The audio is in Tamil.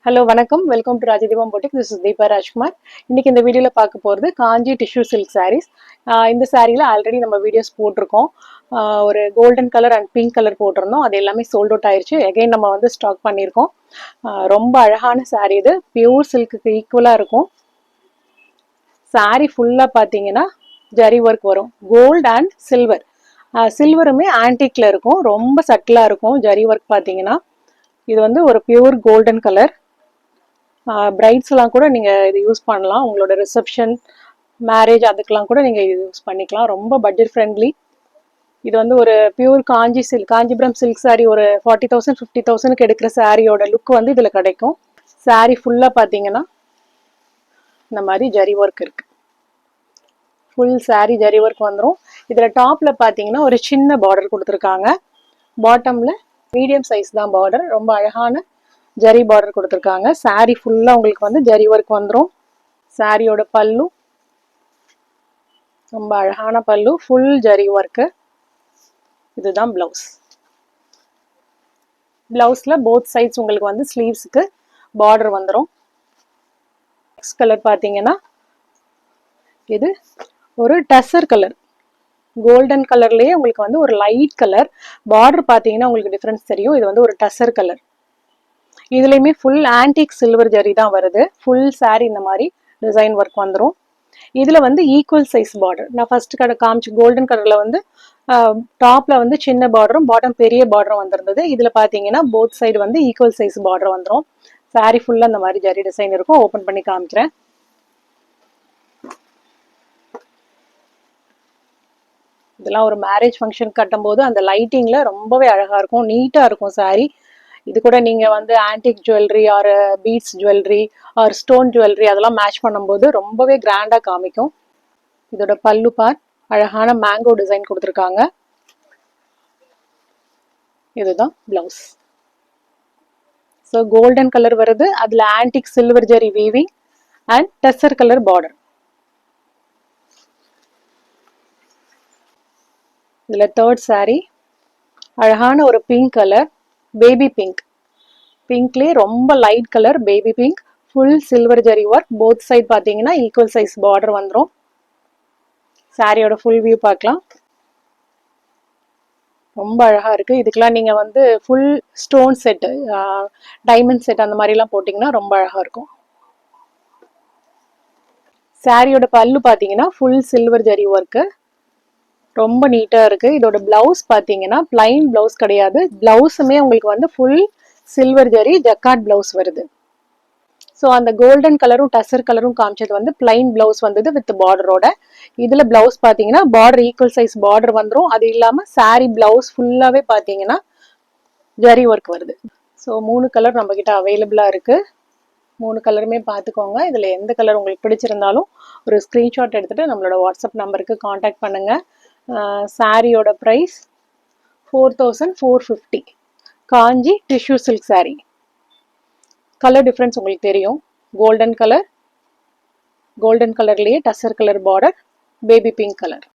ஹலோ வணக்கம், welcome to Rajadeepam boutique. This is Deepa Rajkumar. இன்னைக்கு இந்த வீடியோவில் பார்க்க போகிறது காஞ்சி டிஷ்யூ சில்க் சாரீஸ். இந்த சாரியில் ஆல்ரெடி நம்ம வீடியோஸ் போட்டிருக்கோம். ஒரு golden colour and pink colour போட்டிருந்தோம். அது எல்லாமே சோல்ட் அவுட் ஆயிடுச்சு. எகைன் நம்ம வந்து ஸ்டாக் பண்ணியிருக்கோம். ரொம்ப அழகான சாரீ இது. பியூர் சில்க்குக்கு ஈக்குவலாக இருக்கும். சாரீ ஃபுல்லாக பார்த்தீங்கன்னா ஜரி ஒர்க் வரும். Gold and silver. சில்வருமே ஆன்டிக்ல இருக்கும். ரொம்ப சட்டிலாக இருக்கும். ஜரி ஒர்க் பார்த்தீங்கன்னா இது வந்து ஒரு பியூர் கோல்டன் கலர். பிரைட்ஸ்லாம் கூட நீங்கள் இது யூஸ் பண்ணலாம். உங்களோட ரிசப்ஷன், மேரேஜ் அதுக்கெலாம் கூட நீங்கள் இது யூஸ் பண்ணிக்கலாம். ரொம்ப பட்ஜெட் ஃப்ரெண்ட்லி. இது வந்து ஒரு பியூர் காஞ்சிபுரம் சில்க் சாரீ ஒரு 40,000 50,000க்கு எடுக்கிற சாரியோட லுக் வந்து இதில் கிடைக்கும். சாரீ ஃபுல்லாக பார்த்தீங்கன்னா இந்த மாதிரி ஜரி ஒர்க் இருக்கு. ஃபுல் சாரீ ஜரி ஒர்க் வந்துடும். இதில் டாப்பில் பார்த்தீங்கன்னா ஒரு சின்ன பார்டர் கொடுத்துருக்காங்க. பாட்டமில் மீடியம் சைஸ் தான் பார்டர். ரொம்ப அழகான ஜரி பார்டர் கொடுத்துருக்காங்க. சாரீ ஃபுல்லாக உங்களுக்கு வந்து ஜரி ஒர்க் வந்துடும். சாரியோட பல்லு ரொம்ப அழகான பல்லு, ஃபுல் ஜரி ஒர்க்கு. இதுதான் பிளவுஸ். பிளவுஸ்ல போத் சைட்ஸ் உங்களுக்கு வந்து ஸ்லீவ்ஸுக்கு பார்டர் வந்துடும். நெக்ஸ்ட் கலர் பார்த்தீங்கன்னா இது ஒரு டசர் கலர். கோல்டன் கலர்லேயே உங்களுக்கு வந்து ஒரு லைட் கலர் பார்டர் பார்த்தீங்கன்னா உங்களுக்கு டிஃப்ரென்ஸ் தெரியும். இது வந்து ஒரு டசர் கலர். இதுலையுமே ஃபுல் ஆன்டிக் சில்வர் ஜரி தான் வருது. ஃபுல் சாரீ இந்த மாதிரி டிசைன் ஒர்க் வந்துடும். இதில் வந்து ஈக்குவல் சைஸ் பார்டர். நான் ஃபர்ஸ்ட் காமிச்சு கோல்டன் கலரில் வந்து டாப்பில் வந்து சின்ன பார்டரும் பாட்டம் பெரிய பார்டரும் வந்திருந்தது. இதில் பார்த்தீங்கன்னா போத் சைடு வந்து ஈக்குவல் சைஸ் பார்டர் வந்துடும். சாரீ ஃபுல்லாக இந்த மாதிரி ஜரி டிசைன் இருக்கும். ஓப்பன் பண்ணி காமிக்கிறேன். இதெல்லாம் ஒரு மேரேஜ் ஃபங்க்ஷன் கட்டும்போது அந்த லைட்டிங்கில் ரொம்பவே அழகாக இருக்கும். நீட்டாக இருக்கும் சாரீ. இது கூட நீங்கள் வந்து antique jewellery or beads jewellery or stone jewellery அதெல்லாம் மேட்ச் பண்ணும்போது ரொம்பவே கிராண்டாக காமிக்கும். இதோட பல்லு பார்ட் அழகான மேங்கோ டிசைன் கொடுத்துருக்காங்க. இதுதான் பிளவுஸ். ஸோ கோல்டன் கலர் வருது. அதில் antique silver zari weaving and tussar colour border. இதில் தேர்ட் சாரீ அழகான ஒரு பிங்க் கலர், பேபி பிங்க். பிங்க்லேயே ரொம்ப light colour baby pink. Full silver zari work. Both side பார்த்தீங்கன்னா ஈக்குவல் சைஸ் பார்டர் வந்துடும். சாரியோட ஃபுல் வியூ பார்க்கலாம். ரொம்ப அழகாக இருக்குது. இதுக்கெலாம் நீங்கள் வந்து full stone set, diamond set அந்த மாதிரிலாம் போட்டிங்கன்னா ரொம்ப அழகாக இருக்கும். சாரியோட பல்லு பார்த்தீங்கன்னா ஃபுல் சில்வர் ஜரி ஒர்க்கு. ரொம்ப நீட்டாக இருக்குது. இதோட பிளவுஸ் பார்த்தீங்கன்னா பிளைன் பிளவுஸ் கிடையாது. பிளவுஸுமே உங்களுக்கு வந்து full silver zari jacquard blouse வருது. ஸோ அந்த கோல்டன் கலரும் டசர் கலரும் காமிச்சது வந்து பிளைன் பிளவுஸ் வந்தது வித் பார்டரோட. இதில் பிளவுஸ் பார்த்தீங்கன்னா பார்டர் ஈக்குவல் சைஸ் பார்டர் வந்துடும். அது இல்லாமல் சாரீ பிளவுஸ் ஃபுல்லாகவே பார்த்தீங்கன்னா ஜரி ஒர்க் வருது. ஸோ 3 கலர் நம்மக்கிட்ட அவைலபிளாக இருக்குது. 3 கலருமே பார்த்துக்கோங்க. இதில் எந்த கலர் உங்களுக்கு பிடிச்சிருந்தாலும் ஒரு ஸ்க்ரீன்ஷாட் எடுத்துகிட்டு நம்மளோட வாட்ஸ்அப் நம்பருக்கு காண்டாக்ட் பண்ணுங்கள். சாரியோட price 4,450. Kanchi tissue silk sari. Colour difference உங்களுக்கு தெரியும். கோல்டன் கலர்லேயே tussar colour border, baby pink colour.